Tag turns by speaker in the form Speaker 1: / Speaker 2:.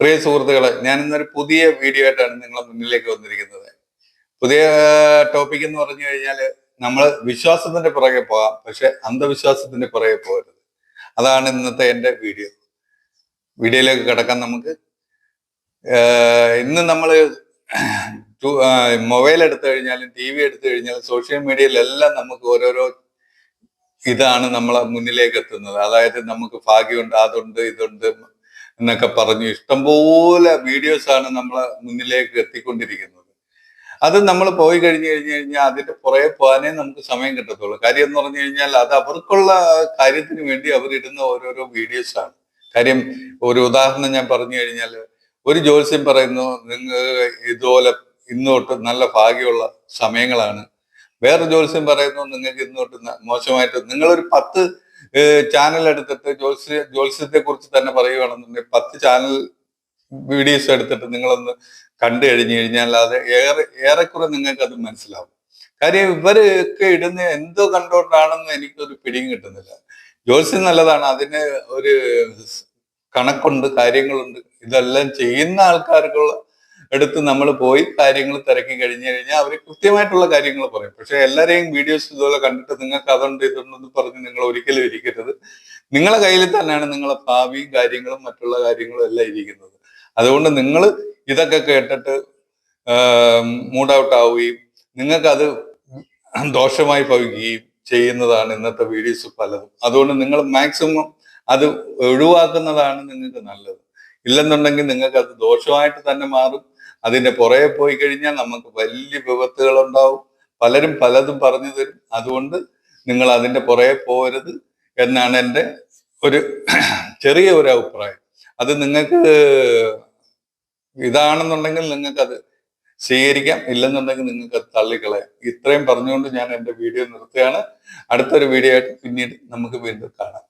Speaker 1: പ്രിയ സുഹൃത്തുക്കളെ, ഞാൻ ഇന്നൊരു പുതിയ വീഡിയോ ആയിട്ടാണ് നിങ്ങളെ മുന്നിലേക്ക് വന്നിരിക്കുന്നത്. പുതിയ ടോപ്പിക് എന്ന് പറഞ്ഞു കഴിഞ്ഞാൽ നമ്മൾ വിശ്വാസത്തിന്റെ പുറകെ പോകാം, പക്ഷെ അന്ധവിശ്വാസത്തിന്റെ പുറകെ പോകരുത്. അതാണ് ഇന്നത്തെ എൻ്റെ വീഡിയോയിലേക്ക് കിടക്കാൻ നമുക്ക്. ഇന്ന് നമ്മൾ മൊബൈൽ എടുത്തു കഴിഞ്ഞാലും ടി വി എടുത്തു കഴിഞ്ഞാലും സോഷ്യൽ മീഡിയയിലെല്ലാം നമുക്ക് ഓരോരോ ഇതാണ് നമ്മളെ മുന്നിലേക്ക് എത്തുന്നത്. അതായത് നമുക്ക് ഭാഗ്യമുണ്ട്, അതുണ്ട്, ഇതുണ്ട് എന്നൊക്കെ പറഞ്ഞു ഇഷ്ടംപോലെ വീഡിയോസ് ആണ് നമ്മളെ മുന്നിലേക്ക് എത്തിക്കൊണ്ടിരിക്കുന്നത്. അത് നമ്മൾ പോയി കഴിഞ്ഞു കഴിഞ്ഞാൽ അതിന്റെ പുറകെ പോകാനേ നമുക്ക് സമയം കിട്ടത്തുള്ളൂ. കാര്യം എന്ന് പറഞ്ഞു കഴിഞ്ഞാൽ അത് അവർക്കുള്ള കാര്യത്തിന് വേണ്ടി അവർ ഇടുന്ന ഓരോരോ വീഡിയോസ് ആണ്. കാര്യം ഒരു ഉദാഹരണം ഞാൻ പറഞ്ഞു കഴിഞ്ഞാൽ, ഒരു ജ്യോത്സ്യം പറയുന്നു നിങ്ങൾ ഇതുപോലെ ഇന്നോട്ട് നല്ല ഭാഗ്യമുള്ള സമയങ്ങളാണ്. വേറെ ജ്യോത്സ്യം പറയുന്നു നിങ്ങൾക്ക് ഇന്നോട്ട് മോശമായിട്ട്. നിങ്ങളൊരു 10 ചാനൽ എടുത്തിട്ട് ജ്യോത്സ്യത്തെ കുറിച്ച് തന്നെ പറയുകയാണെന്നുണ്ടെങ്കിൽ 10 ചാനൽ വീഡിയോസ് എടുത്തിട്ട് നിങ്ങളൊന്ന് കണ്ടു കഴിഞ്ഞു കഴിഞ്ഞാൽ അത് ഏറെക്കുറെ നിങ്ങൾക്ക് അത് മനസ്സിലാവും. കാര്യം ഇവരൊക്കെ ഇടുന്ന എന്തോ കണ്ടോണ്ടാണെന്ന് എനിക്കൊരു പിടിയും കിട്ടുന്നില്ല. ജ്യോത്സ്യം നല്ലതാണ്, അതിന് ഒരു കണക്കുണ്ട്, കാര്യങ്ങളുണ്ട്. ഇതെല്ലാം ചെയ്യുന്ന ആൾക്കാർക്കുള്ള എടുത്ത് നമ്മൾ പോയി കാര്യങ്ങൾ തിരക്കി കഴിഞ്ഞു കഴിഞ്ഞാൽ അവർ കൃത്യമായിട്ടുള്ള കാര്യങ്ങൾ പറയും. പക്ഷെ എല്ലാരെയും വീഡിയോസ് ഇതുപോലെ കണ്ടിട്ട് നിങ്ങൾക്ക് അതുണ്ട് ഇതുണ്ടെന്ന് പറഞ്ഞ് നിങ്ങൾ ഒരിക്കലും ഇരിക്കരുത്. നിങ്ങളെ കയ്യിൽ തന്നെയാണ് നിങ്ങളെ ഭാവിയും കാര്യങ്ങളും മറ്റുള്ള കാര്യങ്ങളും എല്ലാം ഇരിക്കുന്നത്. അതുകൊണ്ട് നിങ്ങൾ ഇതൊക്കെ കേട്ടിട്ട് മൂഡ് ഔട്ട് ആവുകയും നിങ്ങൾക്കത് ദോഷമായി ഭവിക്കുകയും ചെയ്യുന്നതാണ് ഇന്നത്തെ വീഡിയോസ് പലതും. അതുകൊണ്ട് നിങ്ങൾ മാക്സിമം അത് ഒഴിവാക്കുന്നതാണ് നിങ്ങൾക്ക് നല്ലത്. ഇല്ലെന്നുണ്ടെങ്കിൽ നിങ്ങൾക്ക് അത് ദോഷമായിട്ട് തന്നെ മാറും. അതിന്റെ പുറകെ പോയി കഴിഞ്ഞാൽ നമുക്ക് വലിയ വിപത്തുകൾ ഉണ്ടാവും. പലരും പലതും പറഞ്ഞു തരും. അതുകൊണ്ട് നിങ്ങൾ അതിന്റെ പുറകെ പോകരുത് എന്നാണ് എൻ്റെ ഒരു ചെറിയ ഒരു അഭിപ്രായം. അത് നിങ്ങൾക്ക് ഇതാണെന്നുണ്ടെങ്കിൽ നിങ്ങൾക്കത് സ്വീകരിക്കാം, ഇല്ലെന്നുണ്ടെങ്കിൽ നിങ്ങൾക്ക് അത് തള്ളിക്കളയാം. ഇത്രയും പറഞ്ഞുകൊണ്ട് ഞാൻ എൻ്റെ വീഡിയോ നിർത്തുകയാണ്. അടുത്തൊരു വീഡിയോ ആയിട്ട് പിന്നീട് നമുക്ക് വീണ്ടും കാണാം.